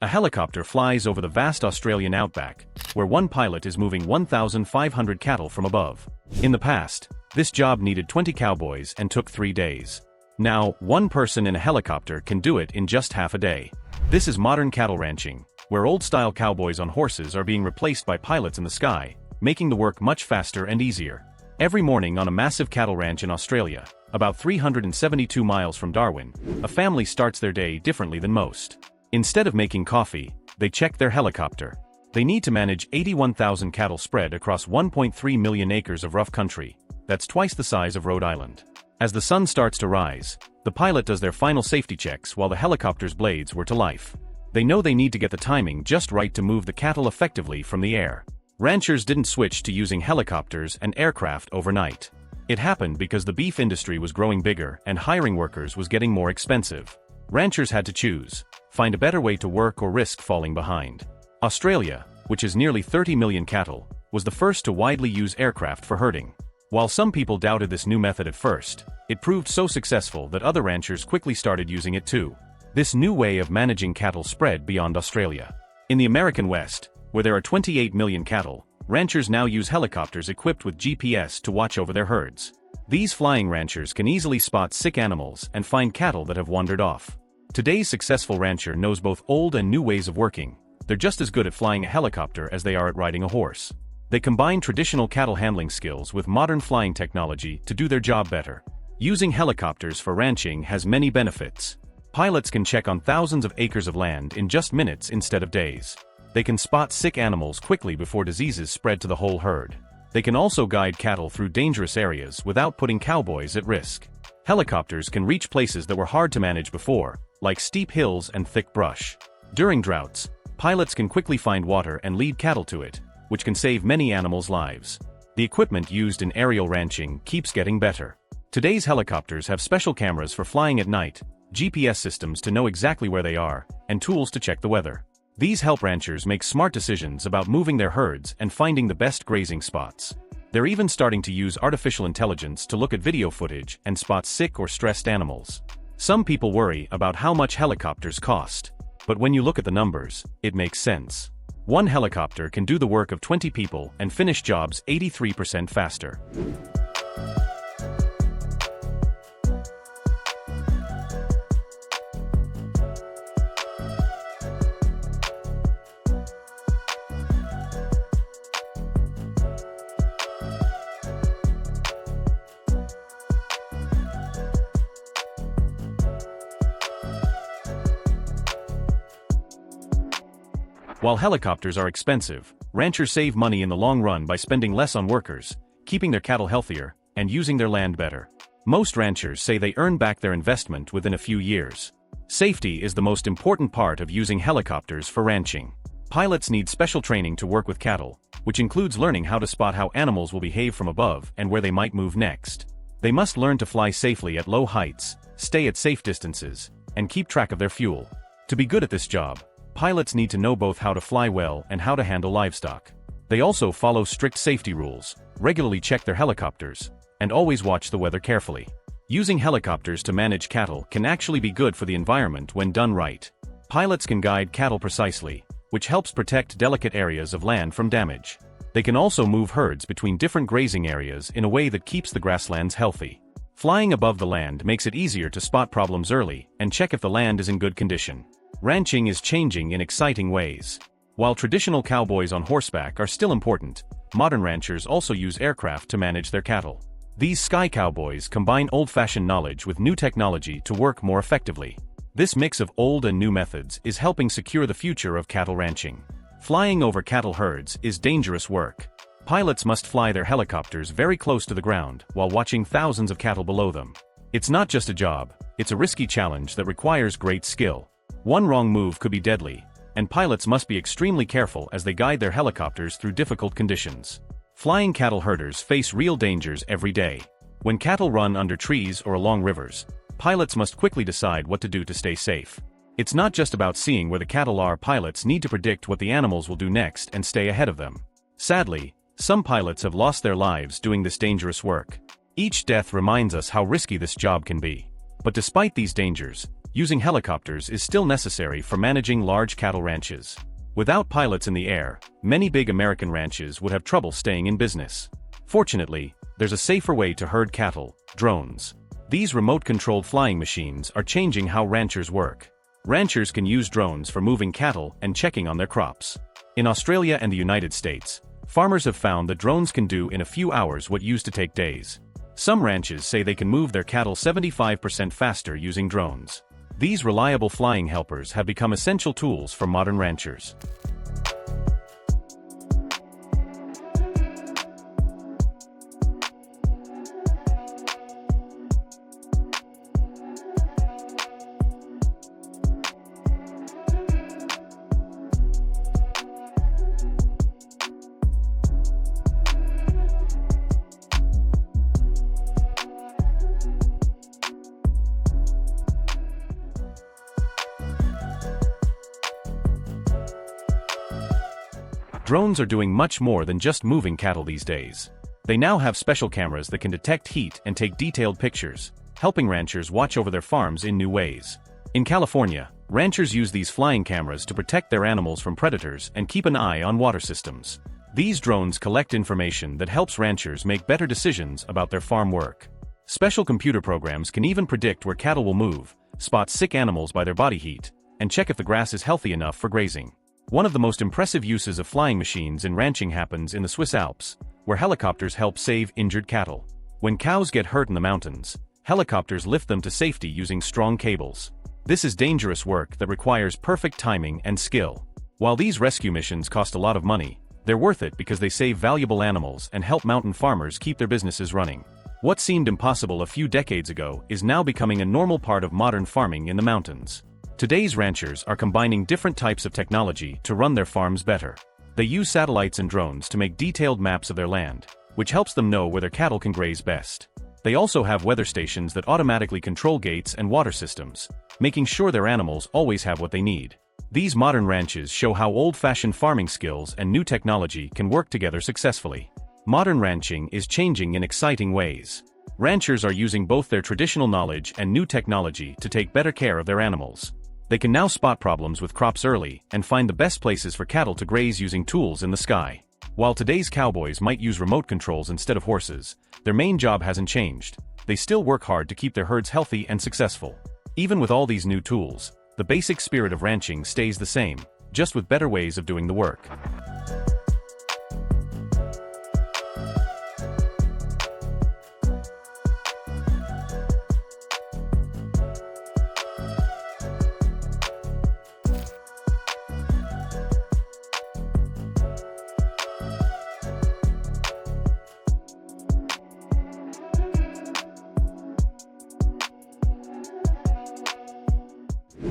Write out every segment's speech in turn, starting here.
A helicopter flies over the vast Australian outback, where one pilot is moving 1,500 cattle from above. In the past, this job needed 20 cowboys and took 3 days. Now, one person in a helicopter can do it in just half a day. This is modern cattle ranching, where old-style cowboys on horses are being replaced by pilots in the sky, making the work much faster and easier. Every morning on a massive cattle ranch in Australia, about 372 miles from Darwin, a family starts their day differently than most. Instead of making coffee, they check their helicopter. They need to manage 81,000 cattle spread across 1.3 million acres of rough country. That's twice the size of Rhode Island. As the sun starts to rise, the pilot does their final safety checks while the helicopter's blades were to life. They know they need to get the timing just right to move the cattle effectively from the air. Ranchers didn't switch to using helicopters and aircraft overnight. It happened because the beef industry was growing bigger and hiring workers was getting more expensive. Ranchers had to choose, find a better way to work or risk falling behind. Australia, which is nearly 30 million cattle, was the first to widely use aircraft for herding. While some people doubted this new method at first, it proved so successful that other ranchers quickly started using it too. This new way of managing cattle spread beyond Australia. In the American West, where there are 28 million cattle, ranchers now use helicopters equipped with GPS to watch over their herds. These flying ranchers can easily spot sick animals and find cattle that have wandered off. Today's successful rancher knows both old and new ways of working. They're just as good at flying a helicopter as they are at riding a horse. They combine traditional cattle handling skills with modern flying technology to do their job better. Using helicopters for ranching has many benefits. Pilots can check on thousands of acres of land in just minutes instead of days. They can spot sick animals quickly before diseases spread to the whole herd. They can also guide cattle through dangerous areas without putting cowboys at risk. Helicopters can reach places that were hard to manage before, like steep hills and thick brush. During droughts, pilots can quickly find water and lead cattle to it, which can save many animals' lives. The equipment used in aerial ranching keeps getting better. Today's helicopters have special cameras for flying at night, GPS systems to know exactly where they are, and tools to check the weather. These help ranchers make smart decisions about moving their herds and finding the best grazing spots. They're even starting to use artificial intelligence to look at video footage and spot sick or stressed animals. Some people worry about how much helicopters cost, but when you look at the numbers, it makes sense. One helicopter can do the work of 20 people and finish jobs 83% faster. While helicopters are expensive, ranchers save money in the long run by spending less on workers, keeping their cattle healthier, and using their land better. Most ranchers say they earn back their investment within a few years. Safety is the most important part of using helicopters for ranching. Pilots need special training to work with cattle, which includes learning how to spot how animals will behave from above and where they might move next. They must learn to fly safely at low heights, stay at safe distances, and keep track of their fuel. To be good at this job, pilots need to know both how to fly well and how to handle livestock. They also follow strict safety rules, regularly check their helicopters, and always watch the weather carefully. Using helicopters to manage cattle can actually be good for the environment when done right. Pilots can guide cattle precisely, which helps protect delicate areas of land from damage. They can also move herds between different grazing areas in a way that keeps the grasslands healthy. Flying above the land makes it easier to spot problems early and check if the land is in good condition. Ranching is changing in exciting ways. While traditional cowboys on horseback are still important, modern ranchers also use aircraft to manage their cattle. These sky cowboys combine old-fashioned knowledge with new technology to work more effectively. This mix of old and new methods is helping secure the future of cattle ranching. Flying over cattle herds is dangerous work. Pilots must fly their helicopters very close to the ground while watching thousands of cattle below them. It's not just a job, it's a risky challenge that requires great skill. One wrong move could be deadly, and pilots must be extremely careful as they guide their helicopters through difficult conditions. Flying cattle herders face real dangers every day. When cattle run under trees or along rivers, pilots must quickly decide what to do to stay safe. It's not just about seeing where the cattle are. Pilots need to predict what the animals will do next and stay ahead of them. Sadly, some pilots have lost their lives doing this dangerous work. Each death reminds us how risky this job can be. But despite these dangers, using helicopters is still necessary for managing large cattle ranches. Without pilots in the air, many big American ranches would have trouble staying in business. Fortunately, there's a safer way to herd cattle: drones. These remote-controlled flying machines are changing how ranchers work. Ranchers can use drones for moving cattle and checking on their crops. In Australia and the United States, farmers have found that drones can do in a few hours what used to take days. Some ranches say they can move their cattle 75% faster using drones. These reliable flying helpers have become essential tools for modern ranchers. Drones are doing much more than just moving cattle these days. They now have special cameras that can detect heat and take detailed pictures, helping ranchers watch over their farms in new ways. In California, ranchers use these flying cameras to protect their animals from predators and keep an eye on water systems. These drones collect information that helps ranchers make better decisions about their farm work. Special computer programs can even predict where cattle will move, spot sick animals by their body heat, and check if the grass is healthy enough for grazing. One of the most impressive uses of flying machines in ranching happens in the Swiss Alps, where helicopters help save injured cattle. When cows get hurt in the mountains, helicopters lift them to safety using strong cables. This is dangerous work that requires perfect timing and skill. While these rescue missions cost a lot of money, they're worth it because they save valuable animals and help mountain farmers keep their businesses running. What seemed impossible a few decades ago is now becoming a normal part of modern farming in the mountains. Today's ranchers are combining different types of technology to run their farms better. They use satellites and drones to make detailed maps of their land, which helps them know where their cattle can graze best. They also have weather stations that automatically control gates and water systems, making sure their animals always have what they need. These modern ranches show how old-fashioned farming skills and new technology can work together successfully. Modern ranching is changing in exciting ways. Ranchers are using both their traditional knowledge and new technology to take better care of their animals. They can now spot problems with crops early and find the best places for cattle to graze using tools in the sky. While today's cowboys might use remote controls instead of horses, their main job hasn't changed. They still work hard to keep their herds healthy and successful. Even with all these new tools, the basic spirit of ranching stays the same, just with better ways of doing the work.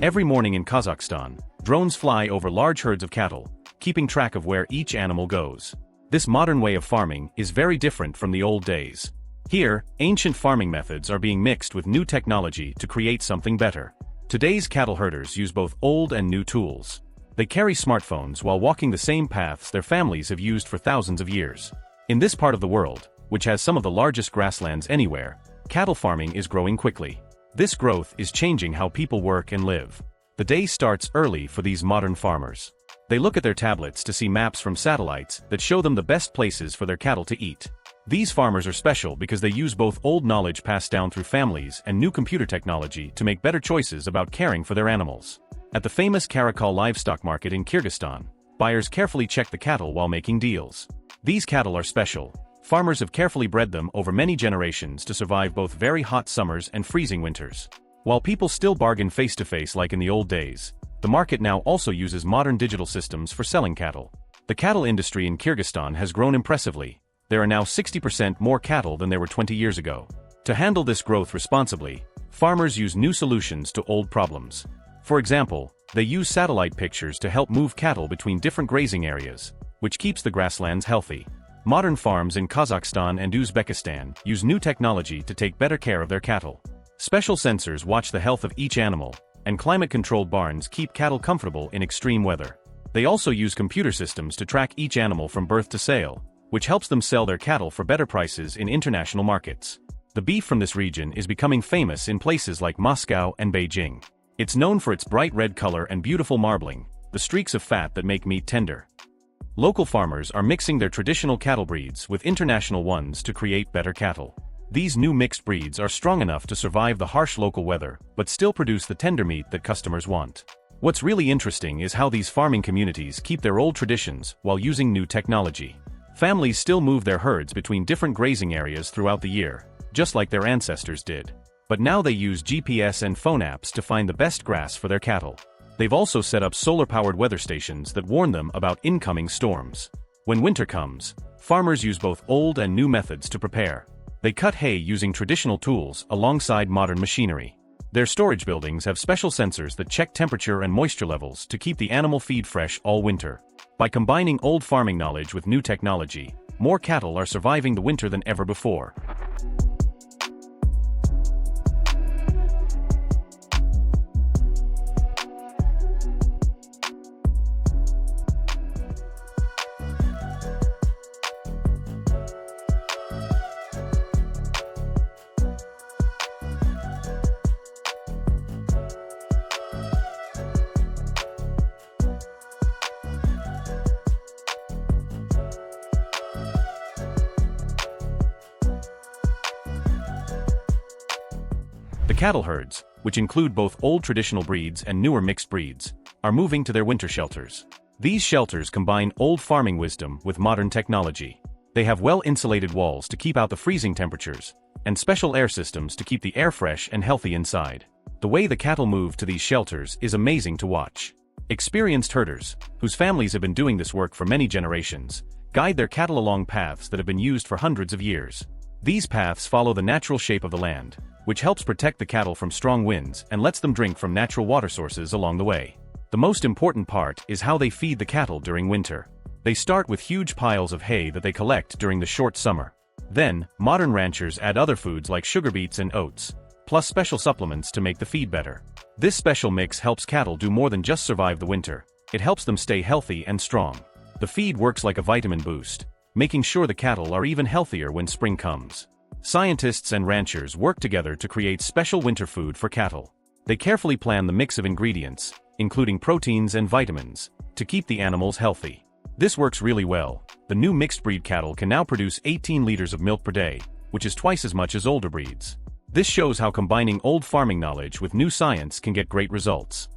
Every morning in Kazakhstan, drones fly over large herds of cattle, keeping track of where each animal goes. This modern way of farming is very different from the old days. Here, ancient farming methods are being mixed with new technology to create something better. Today's cattle herders use both old and new tools. They carry smartphones while walking the same paths their families have used for thousands of years. In this part of the world, which has some of the largest grasslands anywhere, cattle farming is growing quickly. This growth is changing how people work and live. The day starts early for these modern farmers. They look at their tablets to see maps from satellites that show them the best places for their cattle to eat. These farmers are special because they use both old knowledge passed down through families and new computer technology to make better choices about caring for their animals. At the famous Karakol livestock market in Kyrgyzstan, buyers carefully check the cattle while making deals. These cattle are special. Farmers have carefully bred them over many generations to survive both very hot summers and freezing winters. While people still bargain face-to-face like in the old days, the market now also uses modern digital systems for selling cattle. The cattle industry in Kyrgyzstan has grown impressively. There are now 60% more cattle than there were 20 years ago. To handle this growth responsibly, farmers use new solutions to old problems. For example, they use satellite pictures to help move cattle between different grazing areas, which keeps the grasslands healthy. Modern farms in Kazakhstan and Uzbekistan use new technology to take better care of their cattle. Special sensors watch the health of each animal, and climate-controlled barns keep cattle comfortable in extreme weather. They also use computer systems to track each animal from birth to sale, which helps them sell their cattle for better prices in international markets. The beef from this region is becoming famous in places like Moscow and Beijing. It's known for its bright red color and beautiful marbling, the streaks of fat that make meat tender. Local farmers are mixing their traditional cattle breeds with international ones to create better cattle. These new mixed breeds are strong enough to survive the harsh local weather, but still produce the tender meat that customers want. What's really interesting is how these farming communities keep their old traditions while using new technology. Families still move their herds between different grazing areas throughout the year, just like their ancestors did. But now they use GPS and phone apps to find the best grass for their cattle. They've also set up solar-powered weather stations that warn them about incoming storms. When winter comes, farmers use both old and new methods to prepare. They cut hay using traditional tools alongside modern machinery. Their storage buildings have special sensors that check temperature and moisture levels to keep the animal feed fresh all winter. By combining old farming knowledge with new technology, more cattle are surviving the winter than ever before. The cattle herds, which include both old traditional breeds and newer mixed breeds, are moving to their winter shelters. These shelters combine old farming wisdom with modern technology. They have well-insulated walls to keep out the freezing temperatures, and special air systems to keep the air fresh and healthy inside. The way the cattle move to these shelters is amazing to watch. Experienced herders, whose families have been doing this work for many generations, guide their cattle along paths that have been used for hundreds of years. These paths follow the natural shape of the land, which helps protect the cattle from strong winds and lets them drink from natural water sources along the way. The most important part is how they feed the cattle during winter. They start with huge piles of hay that they collect during the short summer. Then, modern ranchers add other foods like sugar beets and oats, plus special supplements to make the feed better. This special mix helps cattle do more than just survive the winter. It helps them stay healthy and strong. The feed works like a vitamin boost, making sure the cattle are even healthier when spring comes. Scientists and ranchers work together to create special winter food for cattle. They carefully plan the mix of ingredients, including proteins and vitamins, to keep the animals healthy. This works really well. The new mixed breed cattle can now produce 18 liters of milk per day, which is twice as much as older breeds. This shows how combining old farming knowledge with new science can get great results.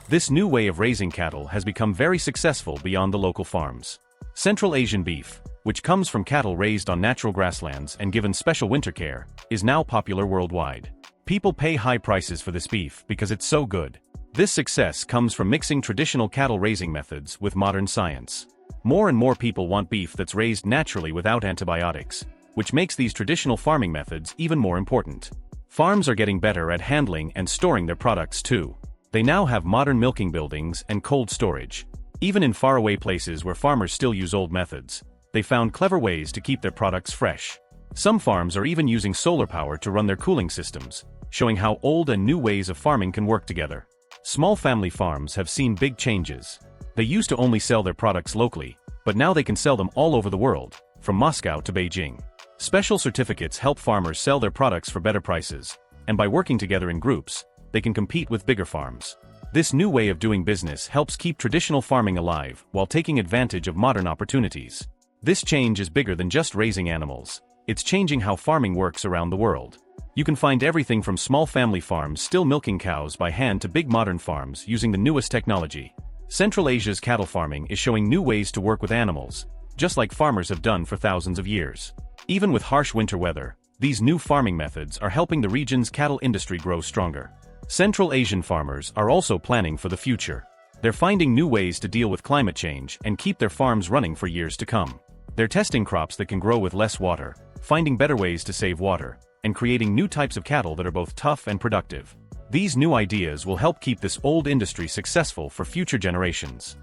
This new way of raising cattle has become very successful beyond the local farms. Central Asian beef, which comes from cattle raised on natural grasslands and given special winter care, is now popular worldwide. People pay high prices for this beef because it's so good. This success comes from mixing traditional cattle raising methods with modern science. More and more people want beef that's raised naturally without antibiotics, which makes these traditional farming methods even more important. Farms are getting better at handling and storing their products too. They now have modern milking buildings and cold storage. Even in faraway places where farmers still use old methods, they found clever ways to keep their products fresh. Some farms are even using solar power to run their cooling systems, showing how old and new ways of farming can work together. Small family farms have seen big changes. They used to only sell their products locally, but now they can sell them all over the world, from Moscow to Beijing. Special certificates help farmers sell their products for better prices, and by working together in groups, they can compete with bigger farms. This new way of doing business helps keep traditional farming alive while taking advantage of modern opportunities. This change is bigger than just raising animals. It's changing how farming works around the world. You can find everything from small family farms still milking cows by hand to big modern farms using the newest technology. Central Asia's cattle farming is showing new ways to work with animals, just like farmers have done for thousands of years. Even with harsh winter weather, these new farming methods are helping the region's cattle industry grow stronger. Central Asian farmers are also planning for the future. They're finding new ways to deal with climate change and keep their farms running for years to come. They're testing crops that can grow with less water, finding better ways to save water, and creating new types of cattle that are both tough and productive. These new ideas will help keep this old industry successful for future generations.